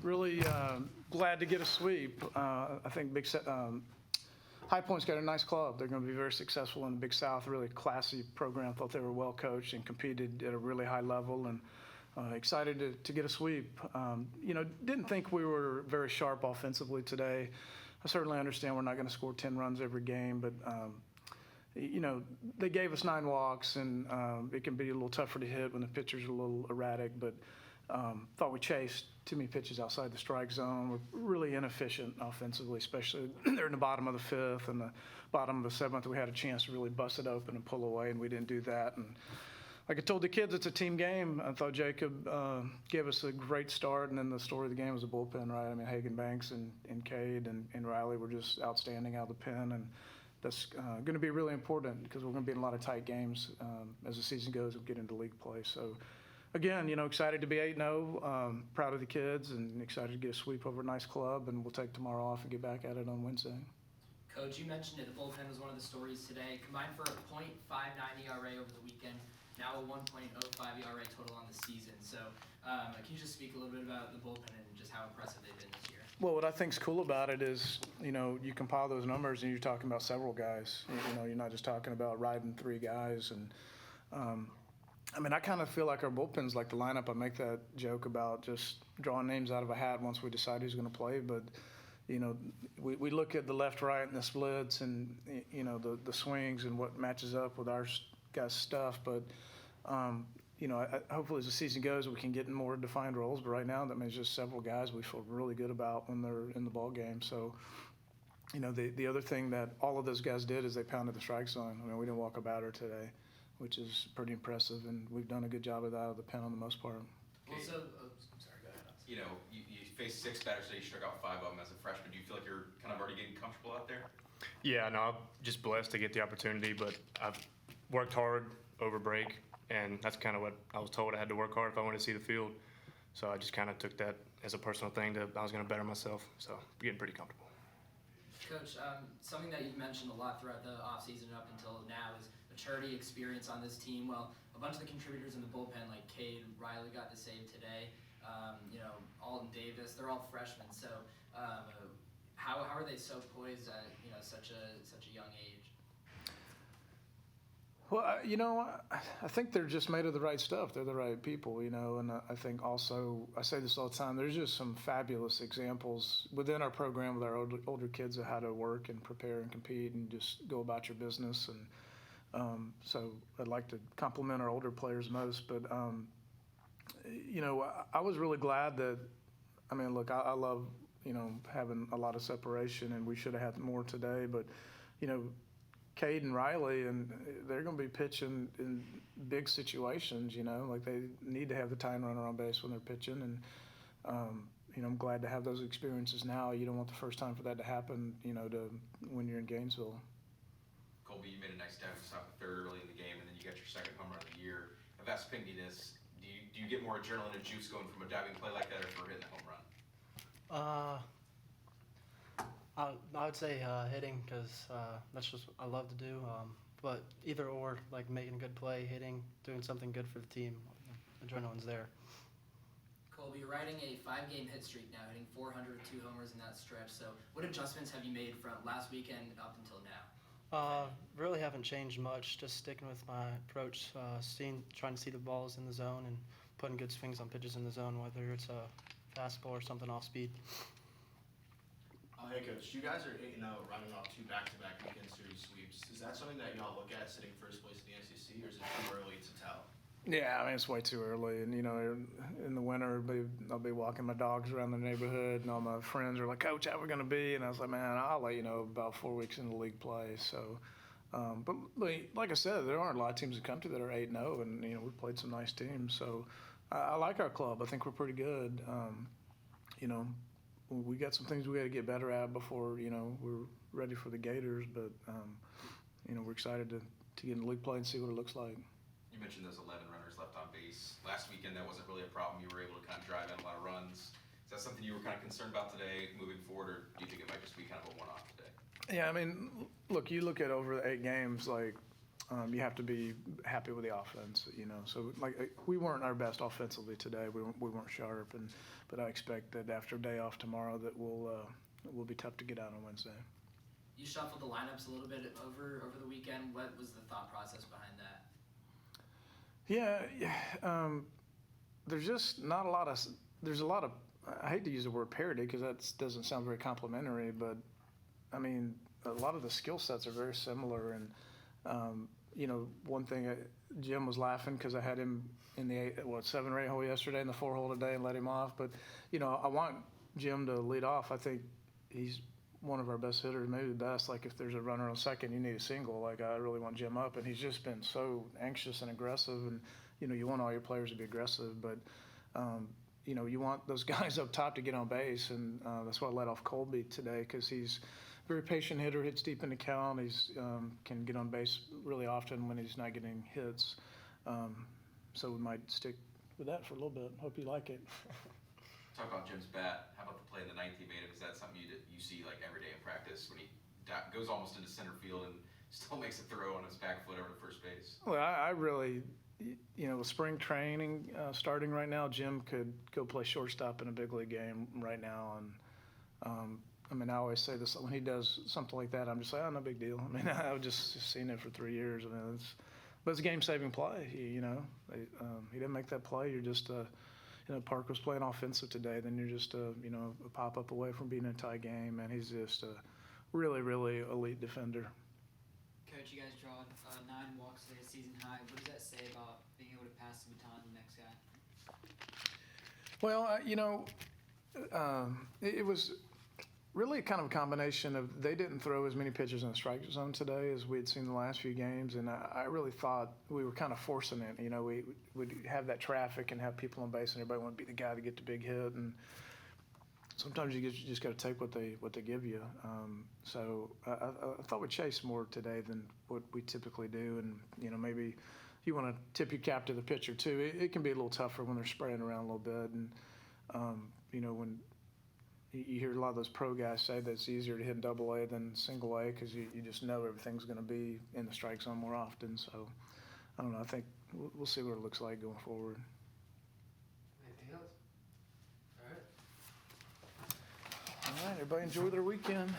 Really glad to get a sweep. I think High Point's got a nice club. They're going to be very successful in the Big South. Really classy program. Thought they were well coached and competed at a really high level. And excited to get a sweep. Didn't think we were very sharp offensively today. I certainly understand we're not going to score 10 runs every game, but they gave us 9 walks, and it can be a little tougher to hit when the pitchers are a little erratic. But thought we chased too many pitches outside the strike zone. We're really inefficient offensively, especially there in the bottom of the 5th and the bottom of the 7th. We had a chance to really bust it open and pull away, and we didn't do that. And like I told the kids, it's a team game. I thought Jacob gave us a great start, and then the story of the game was the bullpen, right? I mean, Hagan Banks and Kade and Riley were just outstanding out of the pen, and that's going to be really important because we're going to be in a lot of tight games as the season goes and get into league play. So, again, excited to be 8-0, proud of the kids, and excited to get a sweep over a nice club, and we'll take tomorrow off and get back at it on Wednesday. Coach, you mentioned it. The bullpen was one of the stories today. Combined for a .59 ERA over the weekend. Now a 1.05 ERA total on the season. So can you just speak a little bit about the bullpen and just how impressive they've been this year? Well, what I think's cool about it is, you compile those numbers and you're talking about several guys. You're not just talking about riding 3 guys. And, I kind of feel like our bullpen's like the lineup. I make that joke about just drawing names out of a hat once we decide who's going to play. But, we look at the left, right, and the splits and, the swings and what matches up with our guys' stuff. But, hopefully as the season goes, we can get in more defined roles. But right now, that means just several guys we feel really good about when they're in the ball game. So, the other thing that all of those guys did is they pounded the strike zone. We didn't walk a batter today, which is pretty impressive, and we've done a good job of that out of the pen on the most part. Well, so, sorry, go ahead. You faced 6 batters today. You struck out 5 of them as a freshman. Do you feel like you're kind of already getting comfortable out there? Yeah, no, I'm just blessed to get the opportunity, but I've worked hard over break, and that's kind of what I was told. I had to work hard if I wanted to see the field. So I just kind of took that as a personal thing that I was going to better myself. So I'm getting pretty comfortable. Coach, something that you've mentioned a lot throughout the offseason up until now is maturity, experience on this team. Well, a bunch of the contributors in the bullpen, like Kade, Riley got the save today. Alton Davis, they're all freshmen. So how are they so poised at such a young age? Well, I think they're just made of the right stuff. They're the right people, and I think also, I say this all the time, there's just some fabulous examples within our program with our older kids of how to work and prepare and compete and just go about your business. And so I'd like to compliment our older players most, but, I was really glad that, look, I love, having a lot of separation, and we should have had more today, but, Kade and Riley, and they're going to be pitching in big situations, like they need to have the tying runner on base when they're pitching. And, I'm glad to have those experiences now. You don't want the first time for that to happen, when you're in Gainesville. Colby, you made a nice dive stop the 3rd early in the game, and then you got your 2nd home run of the year. I've asked Pinckney this. Do you get more adrenaline and juice going from a diving play like that or for hitting a home run? I would say hitting, because that's just what I love to do. But either or, like making a good play, hitting, doing something good for the team, adrenaline's there. Colby, you're riding a 5-game hit streak now, hitting 400 with 2 homers in that stretch. So what adjustments have you made from last weekend up until now? Really haven't changed much. Just sticking with my approach, trying to see the balls in the zone and putting good swings on pitches in the zone, whether it's a fastball or something off speed. Hey, Coach, you guys are 8-0, running off 2 back-to-back weekend series sweeps. Is that something that y'all look at sitting first place in the SEC, or is it too early to tell? Yeah, it's way too early. And, in the winter, I'll be walking my dogs around the neighborhood, and all my friends are like, Coach, how we going to be? And I was like, man, I'll let you know about 4 weeks into league play. So, but like I said, there aren't a lot of teams in the country that are 8-0, and, we've played some nice teams. So I like our club. I think we're pretty good. We got some things we got to get better at before, we're ready for the Gators. But, we're excited to get in league play and see what it looks like. You mentioned those 11 runners left on base. Last weekend, that wasn't really a problem. You were able to kind of drive in a lot of runs. Is that something you were kind of concerned about today moving forward, or do you think it might just be kind of a one-off today? Yeah, look, you look at over the 8 games, like, you have to be happy with the offense, you know. So we weren't our best offensively today. We weren't sharp, but I expect that after a day off tomorrow that we'll be tough to get out on Wednesday. You shuffled the lineups a little bit over the weekend. What was the thought process behind that? Yeah, there's just not a lot of. There's a lot of. I hate to use the word parity because that doesn't sound very complimentary, but I mean a lot of the skill sets are very similar. And you know, one thing Jim was laughing because I had him in the 7 or 8 hole yesterday and the 4 hole today and let him off. But you know, I want Jim to lead off. I think he's one of our best hitters, maybe the best. Like if there's a runner on second, you need a single. Like I really want Jim up, and he's just been so anxious and aggressive. And you know, you want all your players to be aggressive, but you know, you want those guys up top to get on base, and that's why I let off Colby today because he's a very patient hitter, hits deep in the count. He's can get on base really often when he's not getting hits. So we might stick with that for a little bit. Hope you like it. Talk about Jim's bat. How about the play in the ninth he made? Is that something you see like every day in practice when he goes almost into center field and still makes a throw on his back foot over to first base? Well, I really, you know, with spring training starting right now, Jim could go play shortstop in a big league game right now. And I mean, I always say this when he does something like that, I'm just like, oh, no big deal. I mean, I've just seen it for 3 years. I mean, but it's a game-saving play. He didn't make that play. You're just, you know, Park was playing offensive today. Then you're just, you know, a pop-up away from being in a tie game. And he's just a really, really elite defender. Coach, you guys draw 9 walks today, season high. What does that say about being able to pass the baton to the next guy? Well, you know, it was really kind of a combination of they didn't throw as many pitches in the strike zone today as we had seen the last few games, and I really thought we were kind of forcing it. You know, we would have that traffic and have people on base, and everybody want to be the guy to get the big hit, and sometimes you just got to take what they give you. So I thought we chased more today than what we typically do, and you know, maybe you want to tip your cap to the pitcher too. It can be a little tougher when they're spraying around a little bit, and you know, when you hear a lot of those pro guys say that it's easier to hit double A than single A because you just know everything's going to be in the strike zone more often. So I don't know. I think we'll see what it looks like going forward. Anything else? All right. All right, everybody enjoy their weekend.